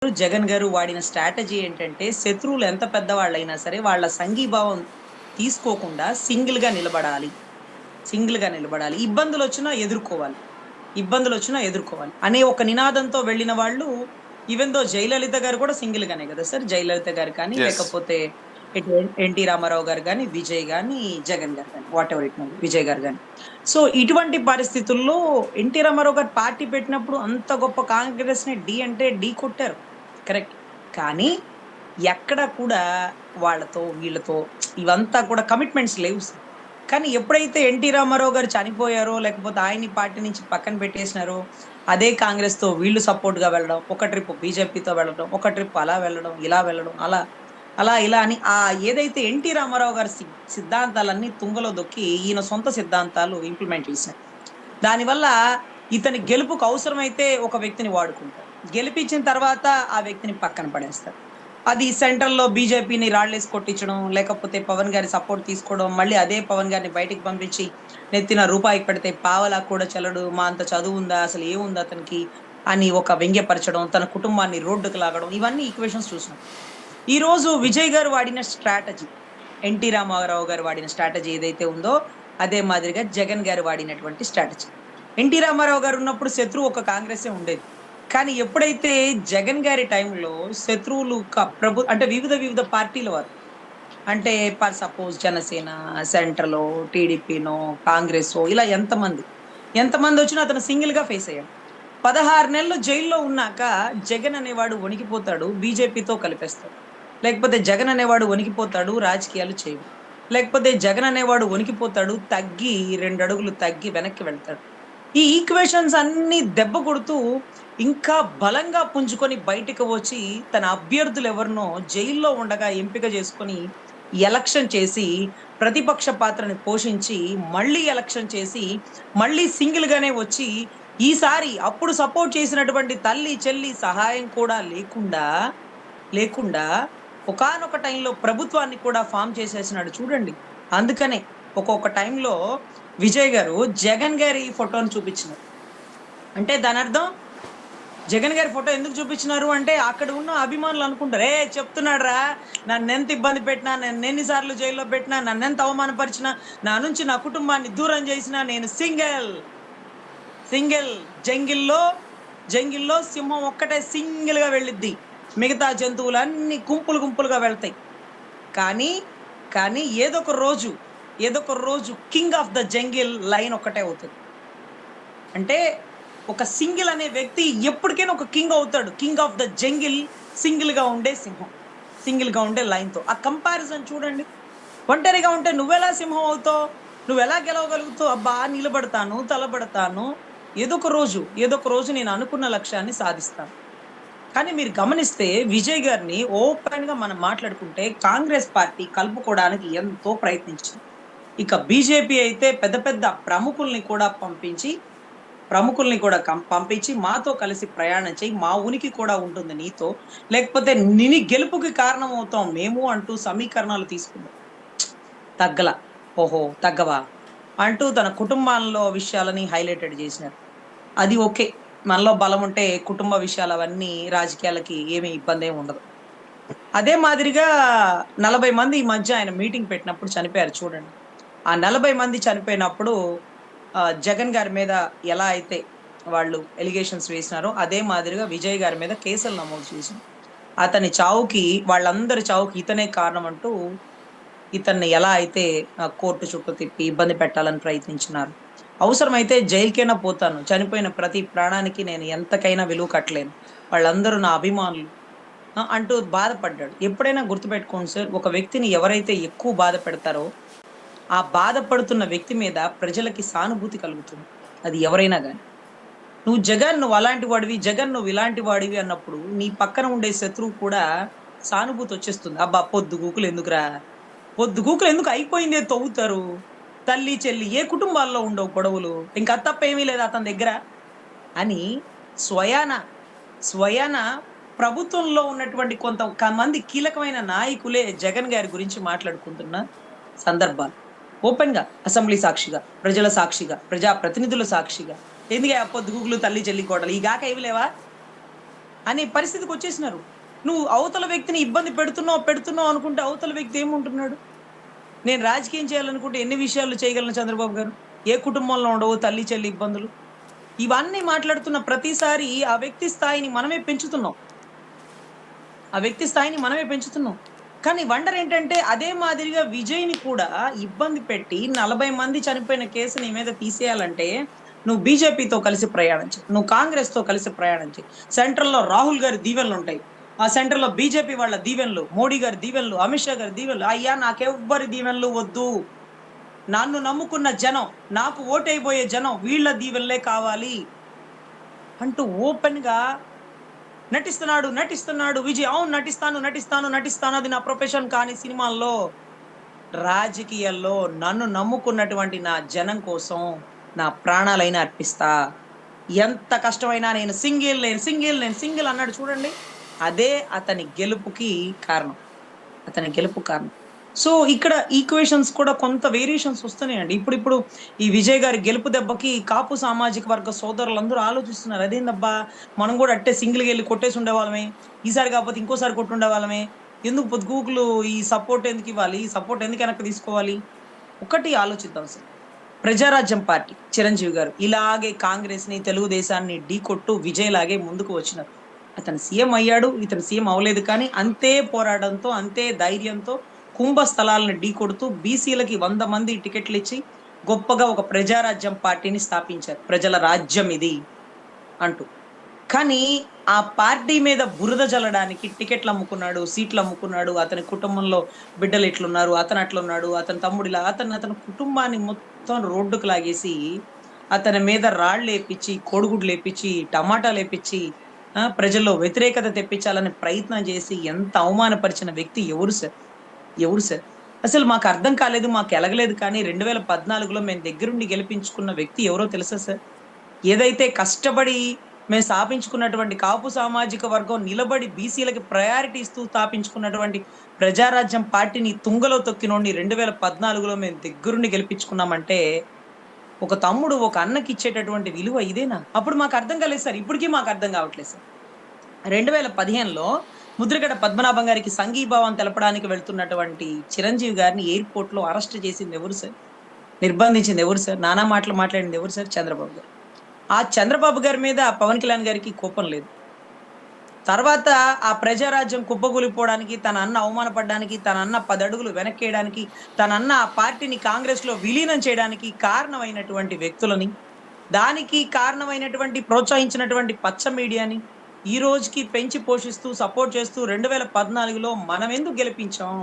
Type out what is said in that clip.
జగన్ గారు వాడిన స్ట్రాటజీ ఏంటంటే, శత్రువులు ఎంత పెద్దవాళ్ళైనా సరే, వాళ్ళ సంఘీభావం తీసుకోకుండా సింగిల్‌గా నిలబడాలి. సింగిల్‌గా నిలబడాలి. ఇబ్బందులొచ్చినా ఎదుర్కోవాలి. ఇబ్బందులొచ్చినా ఎదుర్కోవాలి. అనే ఒక నినాదంతో వెళ్ళిన వాళ్ళు ఈవెన్ దో జయలలిత గారు కూడా సింగిల్‌గానే గదా సార్! జయలలిత గారు కానీ, యెస్. లేకపోతే ఇటు ఎన్టీ రామారావు గారు గాని, విజయ్ గాని, జగన్ గారు గాని, whatever it may be Vijay గారు గాని. సో, ఇటువంటి పరిస్థితుల్లో ఎన్టీ రామారావు గారు పార్టీ పెట్టినప్పుడు అంత గొప్ప కాంగ్రెస్‌ని అంటే ఢీ కొట్టారు. కరెక్ట్. కానీ ఎక్కడ కూడా వాళ్ళతో, వీళ్ళతో ఇవంతా కూడా కమిట్మెంట్స్ లేవు సార్. కానీ ఎప్పుడైతే ఎన్టీ రామారావు గారు చనిపోయారో, లేకపోతే ఆయన్ని పార్టీ నుంచి పక్కన పెట్టేసినారో, అదే కాంగ్రెస్‌తో వీళ్ళు సపోర్ట్‌గా వెళ్ళడం, ఒక ట్రిప్ బీజేపీతో వెళ్ళడం, ఒక ట్రిప్ అలా వెళ్ళడం, ఇలా వెళ్ళడం, అలా, అలా ఇలా అని ఏదైతే ఎన్టీ రామారావు గారి సిద్ధాంతాలన్నీ తుంగలో దొక్కి, ఈయన సొంత సిద్ధాంతాలు ఇంప్లిమెంట్ చేశారు. దానివల్ల ఇతని గెలుపుకు అవసరమైతే ఒక వ్యక్తిని వాడుకుంటారు. గెలిపించిన తర్వాత ఆ వ్యక్తిని పక్కన పడేస్తారు. అది సెంట్రల్‌లో బీజేపీని రాళ్ళేసి కొట్టించడం, లేకపోతే పవన్ గారి సపోర్ట్ తీసుకోవడం, మళ్ళీ అదే పవన్ గారిని బయటికి పంపించి నెత్తిన రూపాయి పెడితే పావలా కూడా చెల్లడు. మా అంత చదువుందా? అసలు ఏముంది అతనికి? అని ఒక వ్యంగ్యపరచడం, తన కుటుంబాన్ని రోడ్డుకి లాగడం, ఇవన్నీ ఈక్వేషన్స్ చూసాం. ఈరోజు విజయ్ గారు వాడిన స్ట్రాటజీ, ఎన్టీ రామారావు గారు వాడిన స్ట్రాటజీ ఏదైతే ఉందో, అదే మాదిరిగా జగన్ గారు వాడినటువంటి స్ట్రాటజీ. ఎన్టీ రామారావు గారు ఉన్నప్పుడు శత్రువు ఒక కాంగ్రెసే ఉండేది. కానీ ఎప్పుడైతే జగన్ గారి టైంలో శత్రువులు అంటే వివిధ పార్టీల వారు. అంటే ఫర్ సపోజ్ జనసేన, సెంట్రలో, టీడీపీనో, కాంగ్రెసో ఇలా ఎంతమందొచ్చినా అతను సింగిల్‌గా ఫేస్ అయ్యాడు. 16 నెలలు జైల్‌లో ఉన్నాక జగన్ అనేవాడు వణికిపోతాడు. బీజేపీతో కలిపేస్తాడు. లేకపోతే జగన్ అనేవాడు వణికిపోతాడు. రాజకీయాలు చేయడు. లేకపోతే జగన్ అనేవాడు వణికిపోతాడు. 2 అడుగులు తగ్గి వెనక్కి వెళ్తాడు. ఈ ఈక్వేషన్స్ అన్నీ దెబ్బ కొడుతూ ఇంకా బలంగా పుంజుకొని బయటికి వచ్చి తన అభ్యర్థులెవరినో జైల్లో ఉండగా ఎంపిక చేసుకొని ఎలక్షన్ చేసి ప్రతిపక్ష పాత్రని పోషించి మళ్ళీ ఎలక్షన్ చేసి మళ్ళీ సింగిల్‌గానే వచ్చి ఈసారి అప్పుడు సపోర్ట్ చేసినటువంటి తల్లి, చెల్లి సహాయం కూడా లేకుండా ఒకానొక టైంలో ప్రభుత్వాన్ని కూడా ఫార్మ్ చేసేసినాడు చూడండి. అందుకనే ఒక్కొక్క టైంలో విజయ్ గారు జగన్ గారి ఫోటోని చూపించినారు. అంటే దానర్థం జగన్ గారి ఫోటో ఎందుకు చూపించినారు అంటే అక్కడ ఉన్న అభిమానులు అనుకుంటారు, చెప్తున్నాడురా నన్నెంత ఇబ్బంది పెట్టినా, నన్నెన్ని సార్లు జైల్లో పెట్టినా, నన్నెంత అవమానపరిచినా, నా నుంచి నా కుటుంబాన్ని దూరం చేసినా నేను సింగిల్ జంగిల్‌లో సింహం ఒక్కటే సింగిల్‌గా వెళ్ళిద్ది. మిగతా జంతువులన్నీ గుంపులుగా వెళ్తాయి. కానీ, కానీ ఏదొక రోజు king of the jungle lion ఒక్కటే అవుతది. అంటే ఒక సింగిల్ అనే వ్యక్తి ఎప్పటికైనా ఒక కింగ్ అవుతాడు. కింగ్ ఆఫ్ ద జంగిల్ సింగిల్‌గా ఉండే సింహం. సింగిల్‌గా ఉండే లయన్‌తో. ఆ కంపారిజన్ చూడండి. ఒంటరిగా ఉంటే నువ్వెలా సింహం అవుతావు? నువ్వెలా గెలవగలుగుతావు? అబ్బా! నిలబడతాను, తలబడతాను. ఏదొక రోజు నేను అనుకున్న లక్ష్యాన్ని సాధిస్తాను. కానీ మీరు గమనిస్తే విజయ్ గారిని ఓపెన్‌గా మనం మాట్లాడుకుంటే కాంగ్రెస్ పార్టీ కలుపుకోవడానికి ఎంతో ప్రయత్నించింది. ఇక బీజేపీ అయితే పెద్ద పెద్ద ప్రముఖుల్ని కూడా పంపించి మాతో కలిసి ప్రయాణం చెయ్యి. మా ఉనికి కూడా ఉంటుంది నీతో. లేకపోతే గెలుపుకి కారణమవుతాం మేము అంటూ సమీకరణాలు తీసుకుంది. తగ్గల. ఓహో! తగ్గవా? అంటూ తన కుటుంబాల్లో విషయాలని హైలైటెడ్ జేసినారు. అది ఓకే. మనలో బలముంటే కుటుంబ విషయాలు అవన్నీ రాజకీయాలకి ఏమి ఇబ్బందేం ఉండదు. అదే మాదిరిగా 40 మంది ఈ మధ్య ఆయన మీటింగ్ పెట్టినప్పుడు చనిపోయారు చూడండి. ఆ 40 మంది చనిపోయినప్పుడు జగన్ గారి మీద ఎలా అయితే వాళ్ళు ఎలిగేషన్స్ వేసినారో, అదే మాదిరిగా విజయ్ గారి మీద కేసులు నమోదు చేశారు. అతని చావుకి వాళ్ళందరి చావుకి ఇతనే కారణం అంటూ ఇతన్ని ఎలా అయితే కోర్టు చుట్టూ తిప్పి ఇబ్బంది పెట్టాలని ప్రయత్నించినారు. అవసరమైతే జైలుకైనా పోతాను. చనిపోయిన ప్రతి ప్రాణానికి నేను ఎంతకైనా విలువ కట్టలేను. వాళ్ళందరూ నా అభిమానులు అంటూ బాధపడ్డాడు. ఎప్పుడైనా గుర్తుపెట్టుకోండి సార్. ఒక వ్యక్తిని ఎవరైతే ఎక్కువ బాధ పెడతారో, ఆ బాధపడుతున్న వ్యక్తి మీద ప్రజలకి సానుభూతి కలుగుతుంది. అది ఎవరైనా గాని. నువ్వు అలాంటి వాడివి, జగన్ నువ్వు ఇలాంటి వాడివి అన్నప్పుడు, నీ పక్కన ఉండే శత్రువు కూడా సానుభూతి వచ్చేస్తుంది. అబ్బా! పొద్దుగూకులు ఎందుకు అయిపోయిందే తవ్వుతారు. తల్లి, చెల్లి ఏ కుటుంబాల్లో ఉండవు గొడవలు. ఇంక అది తప్ప ఏమీ లేదు అతని దగ్గర అని స్వయాన, స్వయాన ప్రభుత్వంలో ఉన్నటువంటి కొంతమంది కీలకమైన నాయకులే జగన్ గారి గురించి మాట్లాడుకుంటున్న సందర్భాలు. ఓపెన్‌గా అసెంబ్లీ సాక్షిగా, ప్రజల సాక్షిగా, ప్రజా ప్రతినిధుల సాక్షిగా. ఎందుకే పొద్దుగూకులు తల్లి, చెల్లి గొడవలు. ఈ గాక ఇవి లేవా? అనే పరిస్థితికి వచ్చేసినారు. నువ్వు అవతల వ్యక్తిని ఇబ్బంది పెడుతున్నావు అనుకుంటే అవతల వ్యక్తి ఏముంటున్నాడు? నేను రాజకీయం చేయాలనుకుంటే ఎన్ని విషయాలు చేయగలను చంద్రబాబు గారు? ఏ కుటుంబంలో ఉండవు తల్లి, చెల్లి ఇబ్బందులు? ఇవన్నీ మాట్లాడుతున్న ప్రతిసారి ఆ వ్యక్తి స్థాయిని మనమే పెంచుతున్నాం. ఆ వ్యక్తి స్థాయిని మనమే పెంచుతున్నాం. కానీ వండర్ ఏంటంటే అదే మాదిరిగా విజయ్‌ని కూడా ఇబ్బంది పెట్టి 40 మంది చనిపోయిన కేసు నీ మీద తీసేయాలంటే నువ్వు బీజేపీతో కలిసి ప్రయాణం చెయి. నువ్వు కాంగ్రెస్‌తో కలిసి ప్రయాణం చెయి. సెంట్రల్‌లో రాహుల్ గారి దీవెనలుంటాయి. ఆ సెంటర్‌లో బీజేపీ వాళ్ళ దీవెనలు, మోడీ గారి దీవెనలు, అమిత్ షా గారి దీవెనలు. అయ్యా నాకెవ్వరి దీవెనలు వద్దు. నన్ను నమ్ముకున్న జనం, నాకు ఓటేయబోయే జనం వీళ్ళ దీవెనలే కావాలి అంటూ ఓపెన్‌గా నటిస్తున్నాడు విజయ్. అవును నటిస్తాను. అది నా ప్రొఫెషన్. కానీ సినిమాల్లో, రాజకీయాల్లో నన్ను నమ్ముకున్నటువంటి నా జనం కోసం నా ప్రాణాలైనా అర్పిస్తా. ఎంత కష్టమైనా నేను సింగిల్ అన్నాడు చూడండి. అదే అతని గెలుపుకి కారణం. సో, ఇక్కడ ఈక్వేషన్స్ కూడా కొంత వేరియేషన్స్ వస్తున్నాయండి. ఇప్పుడిప్పుడు ఈ విజయ్ గారి గెలుపు దెబ్బకి కాపు సామాజిక వర్గ సోదరులందరూ ఆలోచిస్తున్నారు. అదేందబ్బా! మనం గూడా అట్టే సింగిల్‌గా ఎళ్లి కొట్టేసి ఉండేవాళ్ళమే. ఈసారి కాకపోతే ఇంకోసారి కొట్టుండేవాళ్ళమే. ఎందుకు పొద్దుగూకులు ఈ సపోర్ట్ ఎందుకివ్వాలి? ఈ సపోర్ట్ ఎందుకు వెనక్కి తీసుకోవాలి? ఒకటి ఆలోచిద్దాం సార్. ప్రజారాజ్యం పార్టీ చిరంజీవి గారు ఇలాగే కాంగ్రెస్‌ని, తెలుగుదేశాన్ని ఢీకొట్టు విజయ్ లాగే ముందుకు వచ్చినారు. అతను సీఎం అయ్యాడు. ఇతను సీఎం అవ్వలేదు కానీ అంతే పోరాటంతో, అంతే ధైర్యంతో కుంభస్థలాలను ఢీకొడుతూ బీసీలకి 100 మంది టికెట్లిచ్చి గొప్పగా ఒక ప్రజారాజ్యం పార్టీని స్థాపించారు. ప్రజల రాజ్యం ఇది అంటూ. కానీ ఆ పార్టీ మీద బురద జల్లడానికి టికెట్లు అమ్ముకున్నాడు, సీట్లు అమ్ముకున్నాడు. అతని కుటుంబంలో బిడ్డలు ఇట్లున్నారు, అతను అట్లున్నాడు, అతని తమ్ముడిలా అతని కుటుంబాన్ని మొత్తం రోడ్డుకు లాగేసి, అతని మీద రాళ్ళేపిచ్చి, కోడిగుడ్లేపిచ్చి, టమాటాలేపిచ్చి ప్రజల్లో వ్యతిరేకత తెప్పించాలని ప్రయత్నం చేసి ఎంత అవమానపరిచిన వ్యక్తి ఎవరు సార్? ఎవరు సార్? అసలు మాకర్థం కాలేదు, మాకెలగలేదు కానీ 2014లో మేము దగ్గరుండి గెలిపించుకున్న వ్యక్తి ఎవరో తెలుసా సార్? ఏదైతే కష్టపడి మేము స్థాపించుకున్నటువంటి కాపు సామాజిక వర్గం నిలబడి బీసీలకి ప్రయారిటీ ఇస్తూ స్థాపించుకున్నటువంటి ప్రజారాజ్యం పార్టీని తుంగలో తొక్కినోడిని 2014లో మేము దగ్గరుండి గెలిపించుకున్నామంటే, ఒక తమ్ముడు ఒక అన్నకిచ్చేటటువంటి విలువ ఇదేనా? అప్పుడు మాకర్థం కాలేదు సార్. ఇప్పటికి మాకర్థం కావట్లేదు సార్. 2015లో ముద్రగడ పద్మనాభం గారికి సంఘీభావం తెలపడానికి వెళ్తున్నటువంటి చిరంజీవి గారిని ఎయిర్‌పోర్ట్‌లో అరెస్ట్ చేసింది ఎవరు సార్? నిర్బంధించింది ఎవరు సార్? నానా మాటలు మాట్లాడింది ఎవరు సార్? చంద్రబాబు గారు. ఆ చంద్రబాబు గారి మీద పవన్ కళ్యాణ్ గారికి కోపం లేదు. తర్వాత ఆ ప్రజారాజ్యం కుప్పకూలిపోవడానికి, తన అన్న అవమానపడ్డానికి, తన అన్న 10 అడుగులు వెనక్కేయడానికి, తన అన్న ఆ పార్టీని కాంగ్రెస్‌లో విలీనం చేయడానికి కారణమైనటువంటి వ్యక్తులని, దానికి కారణమైనటువంటి ప్రోత్సహించినటువంటి పచ్చ మీడియాని ఈ రోజుకి పెంచి పోషిస్తూ, సపోర్ట్ చేస్తూ 2014లో మనమెందుకు గెలిపించాం?